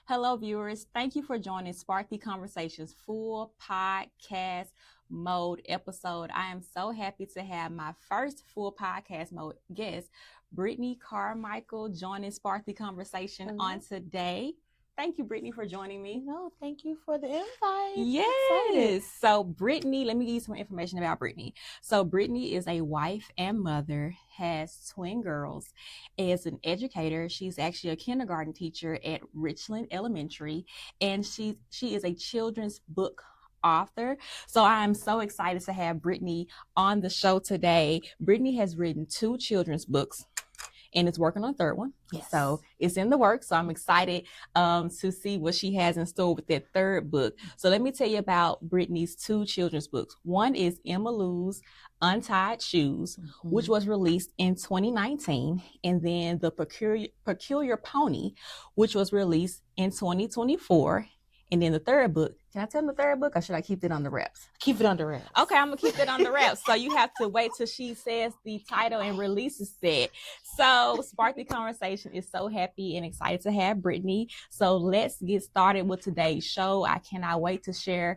Hello, viewers. Thank you for joining Sparky Conversations full podcast mode episode. I am so happy to have my first full podcast mode guest, Brittany Carmichael, joining Sparky Conversation on today. Thank you, Brittany, for joining me. No, thank you for the invite. Yes. So, Brittany, let me give you some information about Brittany. So, Brittany is a wife and mother, has twin girls, is an educator. She's actually a kindergarten teacher at Richland Elementary, and she is a children's book author. So I'm so excited to have Brittany on the show today. Brittany has written 2 children's books and is working on a 3rd one. Yes. So it's in the works. So I'm excited to see what she has in store with that 3rd book. So let me tell you about Brittany's 2 children's books. One is Emma Lou's Untied Shoes, which was released in 2019. And then The Peculiar Pony, which was released in 2024. And then the 3rd book, can I tell them the 3rd book or should I keep it on the wraps? Keep it on the wraps. Okay, I'm going to keep it on the wraps. So you have to wait till she says the title and releases that. So Sparky Conversation is so happy and excited to have Brittany. So let's get started with today's show. I cannot wait to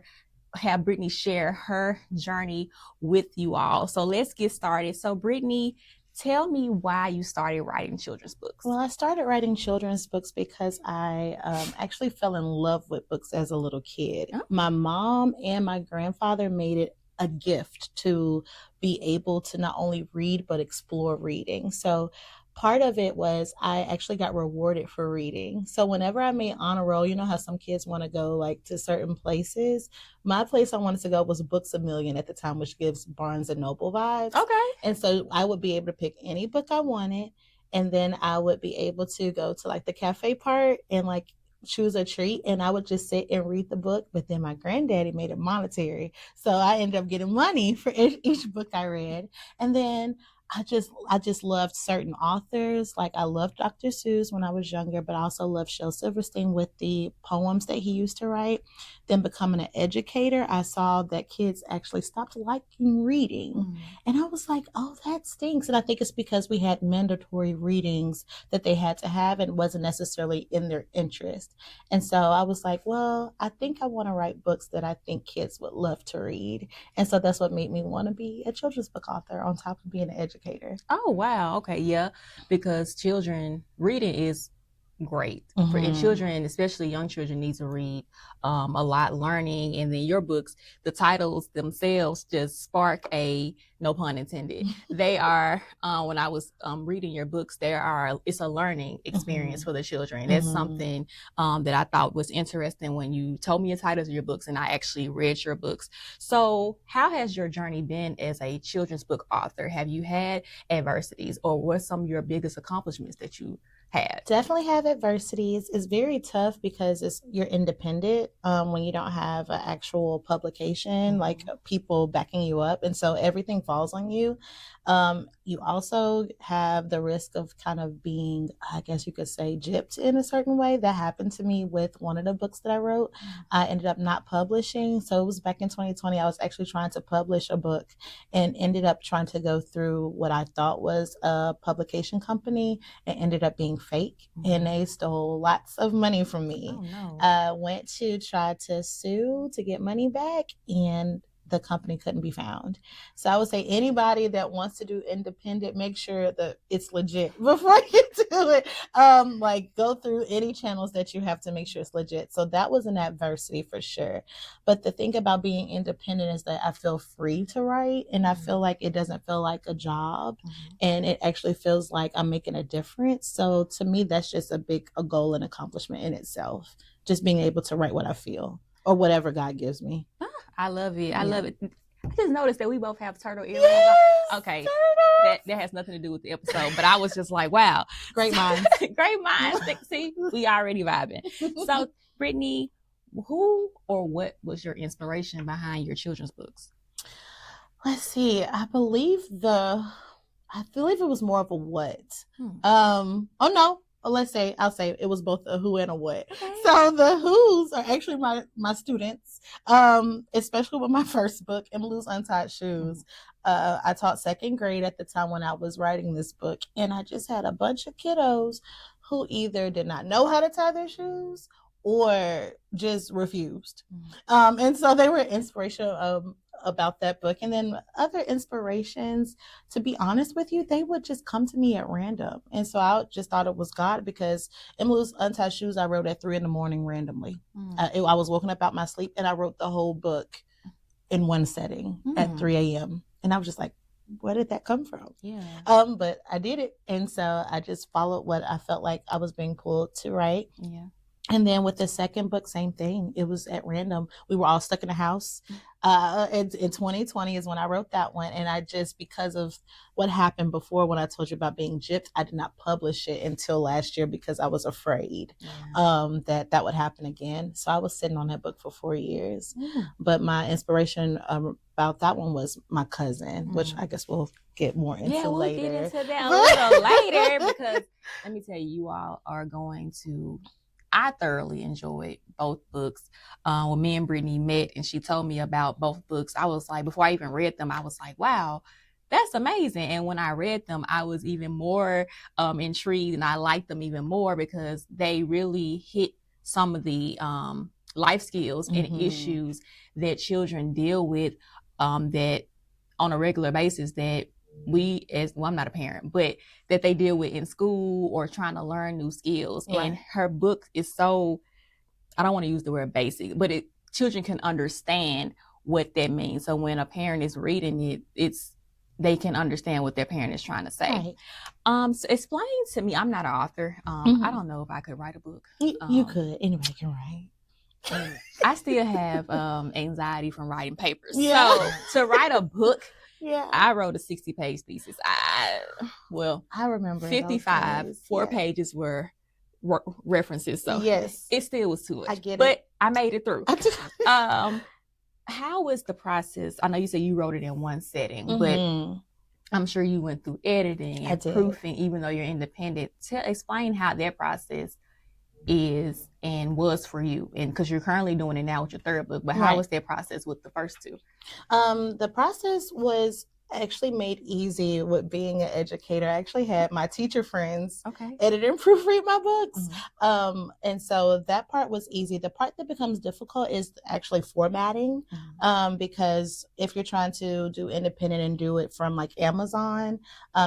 have Brittany share her journey with you all. So let's get started. So Brittany, tell me why you started writing children's books. Well, I started writing children's books because I actually fell in love with books as a little kid. Oh. My mom and my grandfather made it a gift to be able to not only read, but explore reading. So part of it was I actually got rewarded for reading. So whenever I made honor roll, you know how some kids want to go like to certain places. My place I wanted to go was Books A Million at the time, which gives Barnes and Noble vibes. Okay. And so I would be able to pick any book I wanted. And then I would be able to go to like the cafe part and like choose a treat, and I would just sit and read the book. But then my granddaddy made it monetary, so I ended up getting money for each book I read. And then I just loved certain authors. Like I loved Dr. Seuss when I was younger, but I also loved Shel Silverstein with the poems that he used to write. Then becoming an educator, I saw that kids actually stopped liking reading. And I was like, oh, that stinks. And I think it's because we had mandatory readings that they had to have and wasn't necessarily in their interest. And so I was like, well, I think I want to write books that I think kids would love to read. And so that's what made me want to be a children's book author on top of being an educator. Oh, wow. Okay. Yeah. Because reading is great. And children, especially young children, need to read a lot, learning. And then your books, the titles themselves just spark no pun intended. They are, when I was reading your books, it's a learning experience for the children. That's something that I thought was interesting when you told me the titles of your books and I actually read your books. So how has your journey been as a children's book author? Have you had adversities, or what some of your biggest accomplishments that you had? Definitely have adversities. It's very tough because you're independent when you don't have an actual publication, like people backing you up. And so everything falls on you. You also have the risk of kind of being, I guess you could say, gypped in a certain way. That happened to me with one of the books that I wrote. I ended up not publishing. So it was back in 2020. I was actually trying to publish a book and ended up trying to go through what I thought was a publication company and ended up being fake. And they stole lots of money from me. Oh, no. Went to try to sue to get money back, and the company couldn't be found. So I would say anybody that wants to do independent, make sure that it's legit before you do it. Like go through any channels that you have to make sure it's legit. So that was an adversity for sure. But the thing about being independent is that I feel free to write, and I feel like it doesn't feel like a job, and it actually feels like I'm making a difference. So to me, that's just a goal and accomplishment in itself. Just being able to write what I feel or whatever God gives me. I love it. I love it. I just noticed that we both have turtle earrings. Yes, okay. That has nothing to do with the episode, but I was just like, wow. Great minds. Great minds. See, we already vibing. So, Brittany, who or what was your inspiration behind your children's books? Let's see. I believe it was more of a what. Oh no. I'll say it was both a who and a what. Okay. So the who's are actually my students, especially with my first book, Emma Lou's Untied Shoes. I taught 2nd grade at the time when I was writing this book, and I just had a bunch of kiddos who either did not know how to tie their shoes or just refused. And so they were inspirational about that book. And then other inspirations, to be honest with you, they would just come to me at random. And so I just thought it was God, because Emmyl's Untied Shoes I wrote at 3 a.m. randomly. I was woken up out my sleep, and I wrote the whole book in one setting at 3 a.m. And I was just like, where did that come from? Yeah. But I did it. And so I just followed what I felt like I was being pulled to write. Yeah. And then with the second book, same thing. It was at random. We were all stuck in the house. In 2020 is when I wrote that one. And I just, because of what happened before, when I told you about being gypped, I did not publish it until last year because I was afraid that would happen again. So I was sitting on that book for 4 years. But my inspiration about that one was my cousin, which I guess we'll get more into later. Yeah, we'll get into that a little later, because let me tell you, you all are going to... I thoroughly enjoyed both books. When me and Brittany met and she told me about both books, I was like, before I even read them, I was like, wow, that's amazing. And when I read them, I was even more intrigued, and I liked them even more because they really hit some of the life skills and issues that children deal with that on a regular basis that we, as well, I'm not a parent, but that they deal with in school or trying to learn new skills. Right. And her book is so, I don't want to use the word basic, but children can understand what that means. So when a parent is reading it, they can understand what their parent is trying to say. Right. So explain to me, I'm not an author. I don't know if I could write a book. You could. Anybody can write. I still have anxiety from writing papers. Yeah. So to write a book, I wrote a 60-page thesis. I remember 55. 4 pages were references, so yes, it still was too much. I get it, but I made it through. How was the process? I know you said you wrote it in one setting, but I'm sure you went through editing and proofing, even though you're independent. Explain how that process is and was for you, and because you're currently doing it now with your third book, but how was that process with the first two? The process was actually made easy with being an educator. I actually had my teacher friends edit and proofread my books. And so that part was easy. The part that becomes difficult is actually formatting, because if you're trying to do independent and do it from like Amazon,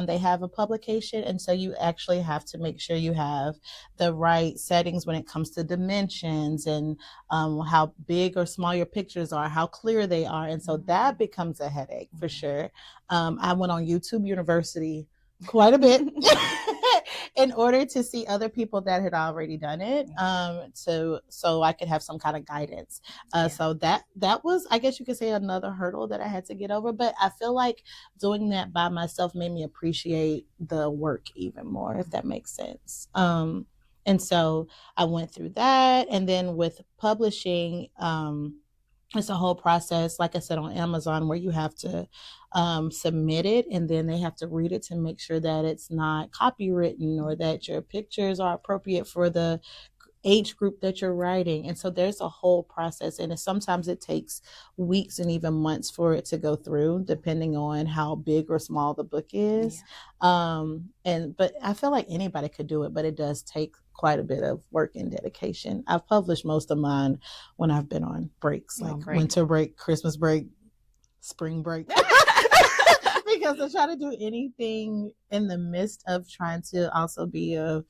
they have a publication. And so you actually have to make sure you have the right settings when it comes to dimensions and how big or small your pictures are, how clear they are. And so that becomes a headache for sure. I went on YouTube University quite a bit in order to see other people that had already done it, so I could have some kind of guidance. So that was, I guess you could say, another hurdle that I had to get over. But I feel like doing that by myself made me appreciate the work even more, if that makes sense. And so I went through that. And then with publishing, it's a whole process, like I said, on Amazon, where you have to submit it, and then they have to read it to make sure that it's not copywritten or that your pictures are appropriate for the age group that you're writing. And so there's a whole process, and sometimes it takes weeks and even months for it to go through, depending on how big or small the book is. But I feel like anybody could do it, but it does take quite a bit of work and dedication. I've published most of mine when I've been on breaks, like winter break, Christmas break, spring break. Because I try to do anything in the midst of trying to also be a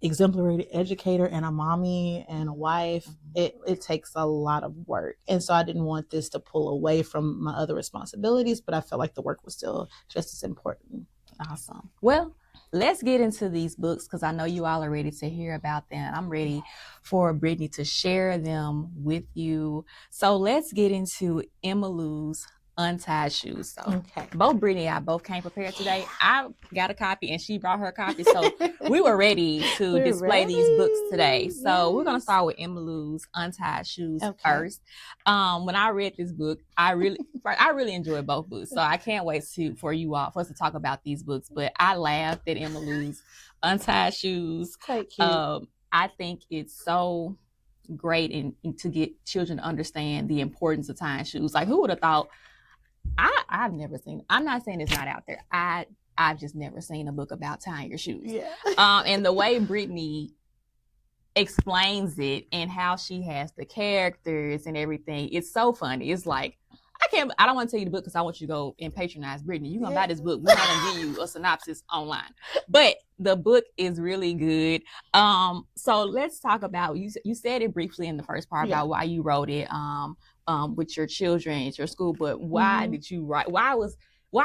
exemplary educator and a mommy and a wife. It takes a lot of work. And so I didn't want this to pull away from my other responsibilities, but I felt like the work was still just as important. Awesome. Well, let's get into these books, because I know you all are ready to hear about them. I'm ready for Brittany to share them with you. So let's get into Emmyloo's Untied Shoes. So both Brittany and I both came prepared today. I got a copy and she brought her copy. So we were ready to display these books today. So we're going to start with Emmyloo's Untied Shoes first. When I read this book, I really enjoyed both books. So I can't wait for us to talk about these books. But I laughed at Emmyloo's Untied Shoes. Quite cute. I think it's so great to get children to understand the importance of tying shoes. Like, who would have thought? I've never seen, I'm not saying it's not out there. I've just never seen a book about tying your shoes. And the way Brittany explains it and how she has the characters and everything. It's so funny. It's like, I don't want to tell you the book because I want you to go and patronize Brittany. You're going to buy this book. We're not going to give you a synopsis online. But the book is really good. So let's talk about, you said it briefly in the first part about why you wrote it with your children at your school, but why did you write? Why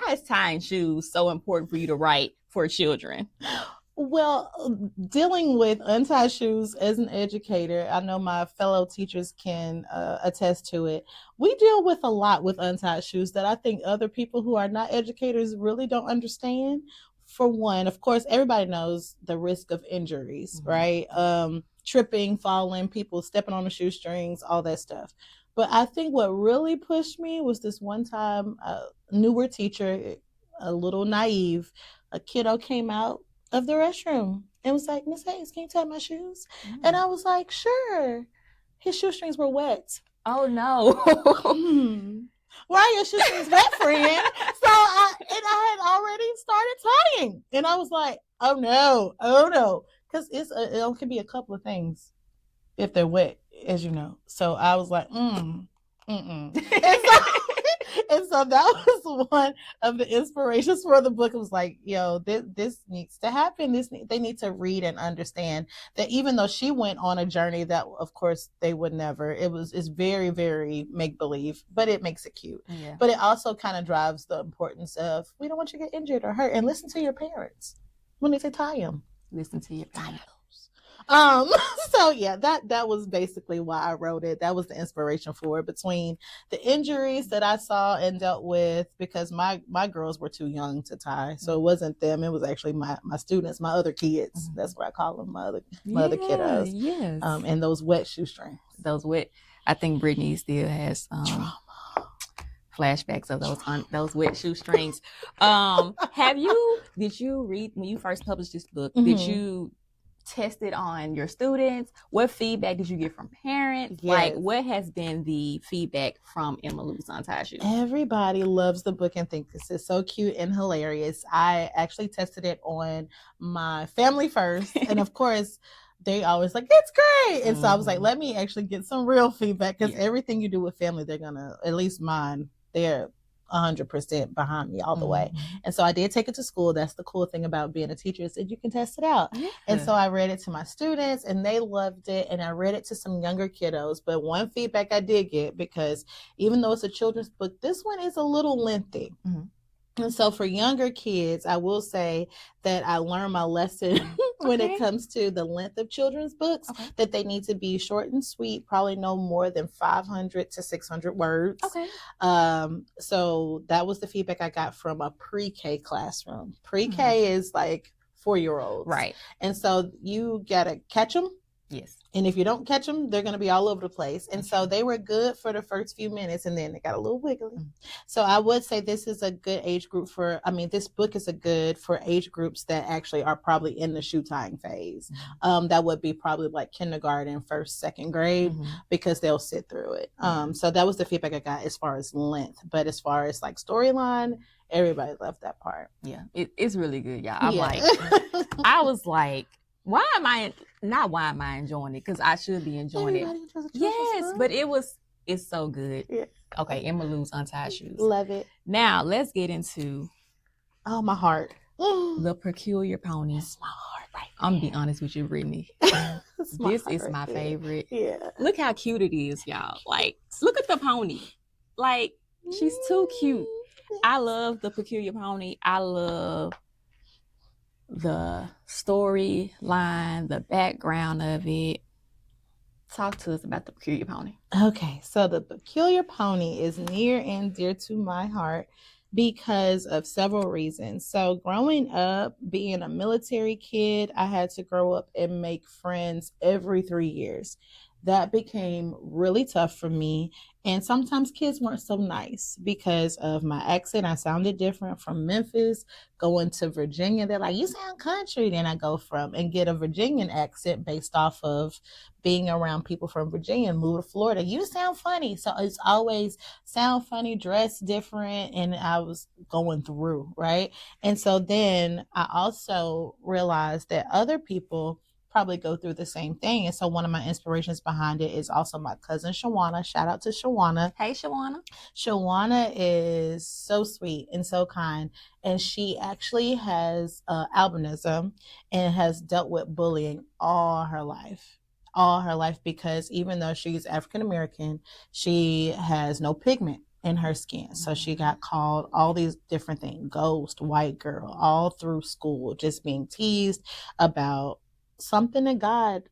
is tying shoes so important for you to write for children? Well, dealing with untied shoes as an educator, I know my fellow teachers can attest to it. We deal with a lot with untied shoes that I think other people who are not educators really don't understand. For one, of course, everybody knows the risk of injuries, right? Tripping, falling, people stepping on the shoestrings, all that stuff. But I think what really pushed me was this one time, newer teacher, a little naive, a kiddo came out of the restroom and was like, Miss Hayes, can you tie my shoes? And I was like, sure. His shoestrings were wet. Oh no. Why are your shoestrings wet, friend? So I had already started tying. And I was like, oh no. Because it can be a couple of things if they're wet, as you know. So I was like, And so that was one of the inspirations for the book. It was like, this needs to happen. They need to read and understand that even though she went on a journey that, of course, they would never. It's very, very make-believe, but it makes it cute. Yeah. But it also kind of drives the importance of, we don't want you to get injured or hurt. And listen to your parents when they say tie them. Listen to your parents. So yeah, that was basically why I wrote it. That was the inspiration for it, between the injuries that I saw and dealt with, because my girls were too young to tie. So it wasn't them. It was actually my students, my other kids. That's what I call them, my other kiddos. Yes. And those wet shoestrings. I think Brittany still has flashbacks of those wet shoestrings. Did you read, when you first published this book, did you test it on your students? What feedback did you get from parents? Yes. Like, what has been the feedback from Emma Lou's Untied Shoes? Everybody loves the book and thinks this is so cute and hilarious. I actually tested it on my family first. And of course, they always like, it's great. And so I was like, let me actually get some real feedback, because everything you do with family, they're going to, at least mine, they're 100% behind me all the way. And so I did take it to school. That's the cool thing about being a teacher, is that you can test it out. Yeah. And so I read it to my students and they loved it. And I read it to some younger kiddos. But one feedback I did get, because even though it's a children's book, this one is a little lengthy. And so for younger kids, I will say that I learned my lesson when it comes to the length of children's books, that they need to be short and sweet, probably no more than 500 to 600 words. So that was the feedback I got from a pre-K classroom. Pre-K is like 4-year-olds. Right. And so you got to catch them. Yes. And if you don't catch them, they're going to be all over the place. And so they were good for the first few minutes, and then they got a little wiggly. So I would say this is a good age group this book is good for age groups that actually are probably in the shoe tying phase. That would be probably like kindergarten, first, second grade, because they'll sit through it. So that was the feedback I got as far as length. But as far as like storyline, everybody loved that part. Yeah, it's really good, y'all. I was like, why am I enjoying it? Because I should be enjoying it. Yes, but it's so good. Yeah. Okay, Emma Lou's Untied Shoes. Love it. Now let's get into my heart. The Peculiar Pony. That's my heart right there. I'm gonna be honest with you, Brittany. This is my favorite. Yeah. Look how cute it is, y'all. Like, look at the pony. Like, she's too cute. I love the Peculiar Pony. I love the storyline, the background of it. Talk to us about the Peculiar Pony. Okay, so the Peculiar Pony is near and dear to my heart because of several reasons. So growing up, being a military kid, I had to grow up and make friends every 3 years. That became really tough for me. And sometimes kids weren't so nice because of my accent. I sounded different from Memphis, going to Virginia. They're like, you sound country. Then I go and get a Virginian accent based off of being around people from Virginia and move to Florida. You sound funny. So it's always sound funny, dress different. And I was going through, right? And so then I also realized that other people probably go through the same thing. And so one of my inspirations behind it is also my cousin Shawana. Shout out to Shawana. Hey, Shawana. Shawana is so sweet and so kind. And she actually has albinism and has dealt with bullying all her life. All her life, because even though she's African American, she has no pigment in her skin. So she got called all these different things, ghost, white girl, all through school, just being teased about something that God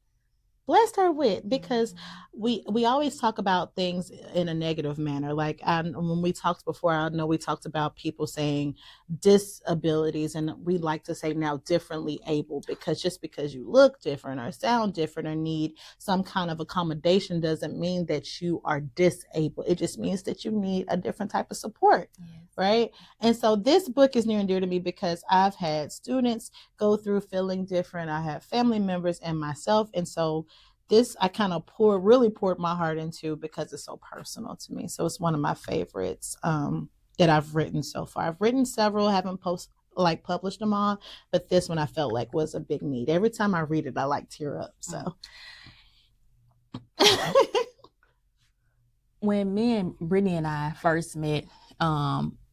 blessed her with, because we always talk about things in a negative manner. Like when we talked before, I know we talked about people saying disabilities, and we like to say now differently able, because just because you look different or sound different or need some kind of accommodation doesn't mean that you are disabled. It just means that you need a different type of support. Yes. Right. And so this book is near and dear to me because I've had students go through feeling different. I have family members and myself. And so this I kind of really poured my heart into because it's so personal to me. So it's one of my favorites that I've written so far. I've written several, haven't published them all, but this one I felt like was a big need. Every time I read it, I like tear up. So when me and Brittany and I first met,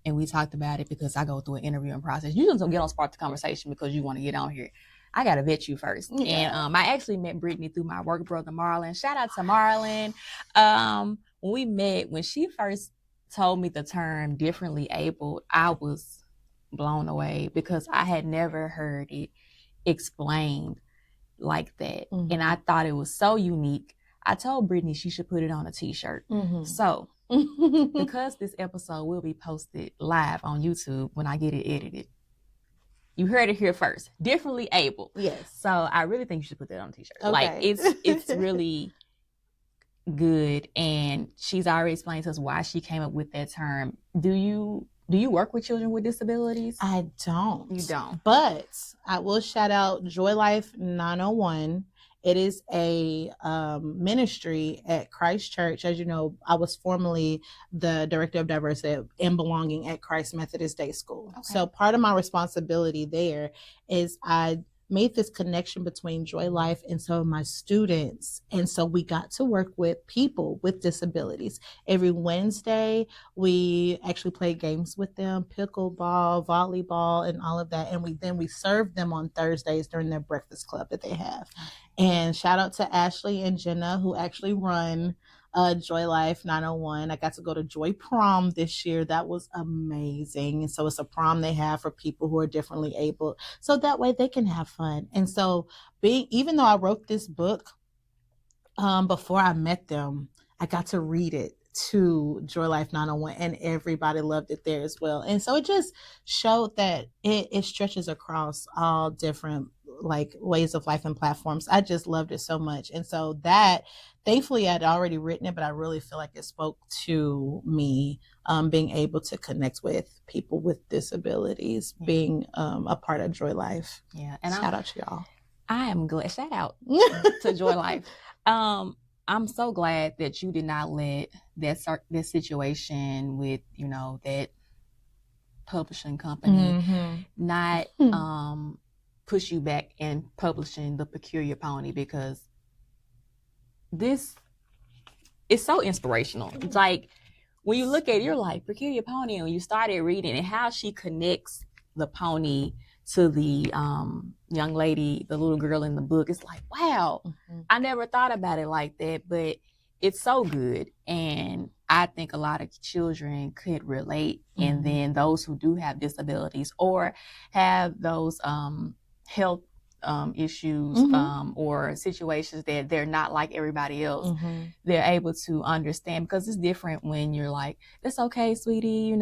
and we talked about it because I go through an interviewing process. You just don't get on spark the conversation because you want to get on here. I got to vet you first. Yeah. And I actually met Brittany through my work brother, Marlon. Shout out to Marlon. When we met, when she first told me the term differently able, I was blown away because I had never heard it explained like that. Mm-hmm. And I thought it was so unique. I told Brittany she should put it on a t-shirt. Mm-hmm. So because this episode will be posted live on YouTube when I get it edited, you heard it here first. Differently able. Yes. So I really think you should put that on a t-shirt. Okay. Like it's really good. And she's already explained to us why she came up with that term. Do you work with children with disabilities? I don't. You don't. But I will shout out Joy Life 901. It is a ministry at Christ Church. As you know, I was formerly the director of diversity and belonging at Christ Methodist Day School. Okay. So part of my responsibility there is I made this connection between Joy Life and some of my students. And so we got to work with people with disabilities. Every Wednesday, we actually played games with them, pickleball, volleyball, and all of that. And we served them on Thursdays during their breakfast club that they have. And shout out to Ashley and Jenna, who actually run Joy Life 901. I got to go to Joy Prom this year. That was amazing. And so it's a prom they have for people who are differently able, so that way they can have fun. And so even though I wrote this book before I met them, I got to read it to Joy Life 901, and everybody loved it there as well. And so it just showed that it stretches across all different like ways of life and platforms. I just loved it so much. And so that, thankfully I'd already written it, but I really feel like it spoke to me, being able to connect with people with disabilities, being a part of Joy Life. Yeah. And shout out to y'all. I am glad. Shout out to Joy Life. I'm so glad that you did not let that situation with, that publishing company not push you back in publishing The Peculiar Pony, because this is so inspirational. It's like when you look at it, you're like, Peculiar Pony, and when you started reading and how she connects the pony to the young lady, the little girl in the book, it's like, wow, I never thought about it like that, but it's so good. And I think a lot of children could relate. And then those who do have disabilities or have those health issues or situations that they're not like everybody else, they're able to understand, because it's different when you're like, it's okay, sweetie,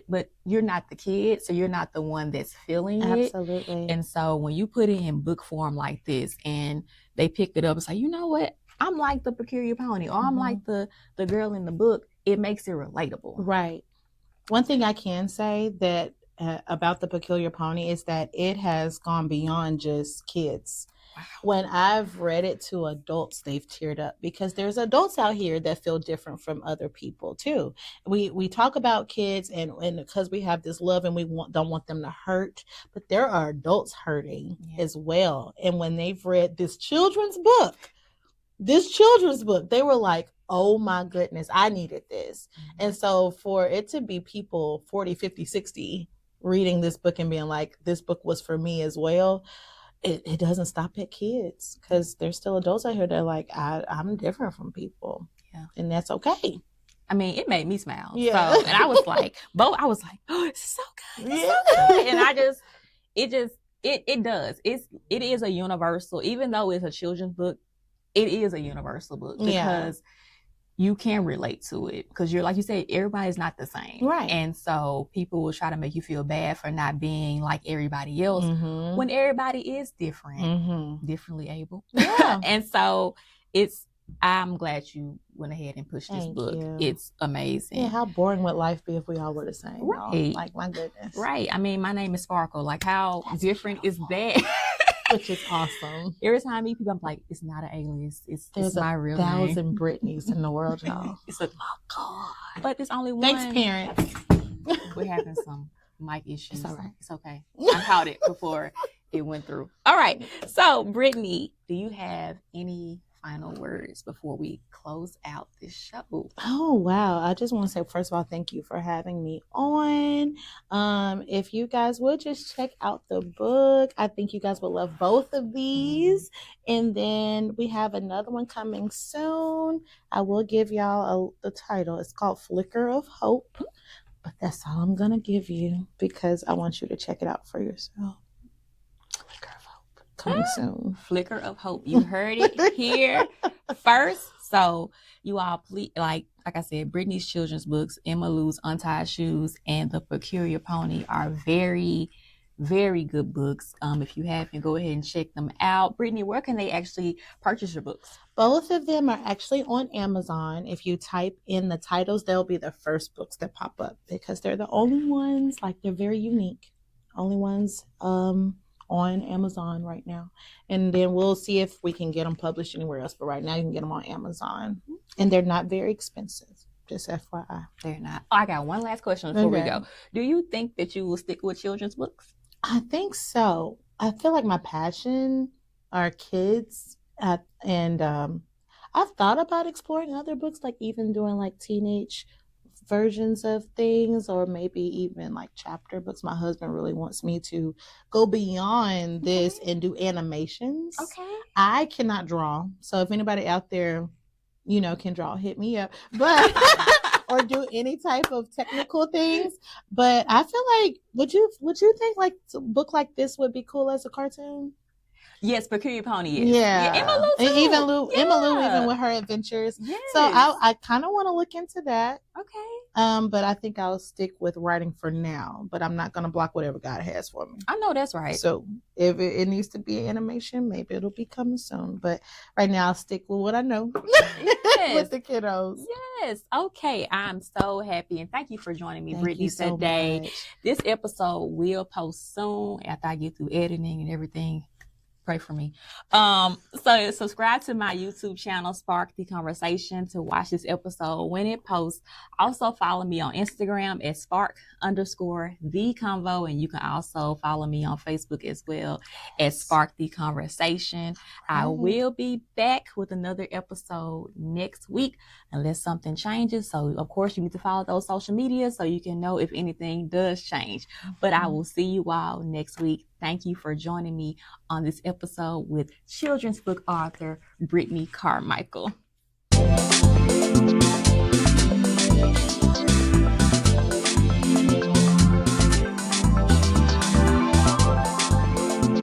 but you're not the kid, so you're not the one that's feeling it. Absolutely. And so when you put it in book form like this and they picked it up and say, you know what, I'm like the Peculiar Pony, or I'm like the girl in the book, it makes it relatable. Right. One thing I can say that about the Peculiar Pony is that it has gone beyond just kids. When I've read it to adults, they've teared up because there's adults out here that feel different from other people too. We talk about kids and because we have this love and we don't want them to hurt, but there are adults hurting as well. And when they've read this children's book, they were like, oh my goodness, I needed this. And so for it to be people 40, 50, 60 reading this book and being like, this book was for me as well, it doesn't stop at kids because there's still adults out here that are like, I'm different from people. Yeah. And that's okay. I mean, it made me smile. Yeah. So, and I was like, oh, it's so good. It's so good. And it does. It is a universal, even though it's a children's book, it is a universal book because you can relate to it because you're, like you said, everybody's not the same. Right. And so people will try to make you feel bad for not being like everybody else when everybody is different, differently able. Yeah. And so I'm glad you went ahead and pushed this book. You. It's amazing. Yeah, how boring would life be if we all were the same? Right. Y'all? Like, my goodness. Right. I mean, my name is Sparkle. Like, how different is that? Which is awesome. Every time I meep people, I'm like, it's not an alias. It's my real name. There's 1,000 Brittany's in the world, y'all. It's like, oh God. But there's only one. Thanks, parents. We're having some mic issues. It's all right. It's okay. I caught it before it went through. All right. So, Brittany, do you have any final words before we close out this show? Oh, wow. I just want to say, first of all, thank you for having me on. If you guys would just check out the book, I think you guys will love both of these. And then we have another one coming soon. I will give y'all the title. It's called Flicker of Hope. But that's all I'm going to give you because I want you to check it out for yourself. Coming soon. Flicker of Hope. You heard it here first. So you all please, like I said, Brittany's children's books, Emma Lou's Untied Shoes and The Peculiar Pony are very, very good books. If you haven't, go ahead and check them out. Brittany, where can they actually purchase your books? Both of them are actually on Amazon. If you type in the titles, they'll be the first books that pop up because they're the only ones, like they're very unique. Only ones on Amazon right now. And then we'll see if we can get them published anywhere else. But right now you can get them on Amazon. And they're not very expensive. Just FYI. They're not. Oh, I got one last question before we go. Do you think that you will stick with children's books? I think so. I feel like my passion are kids. And I've thought about exploring other books, like even doing like teenage versions of things or maybe even like chapter books. My husband really wants me to go beyond this and do animations. Okay. I cannot draw. So if anybody out there, can draw, hit me up. But or do any type of technical things. But I feel like would you think like a book like this would be cool as a cartoon? Yes, Peculiar Pony is. Yeah. Emma Lou too. And Emma Lou, even with her adventures. Yes. So I kind of want to look into that. Okay. But I think I'll stick with writing for now. But I'm not going to block whatever God has for me. I know that's right. So if it needs to be animation, maybe it'll be coming soon. But right now I'll stick with what I know with the kiddos. Yes. Okay. I'm so happy. And thank you for joining me, Brittany, so today. Much. This episode will post soon after I get through editing and everything. Pray for me. So subscribe to my YouTube channel, Spark the Conversation, to watch this episode when it posts. Also follow me on Instagram at Spark_the_Convo. And you can also follow me on Facebook as well at Spark the Conversation. I will be back with another episode next week unless something changes. So of course you need to follow those social media so you can know if anything does change. But I will see you all next week. Thank you for joining me on this episode with children's book author Brittany Carmichael.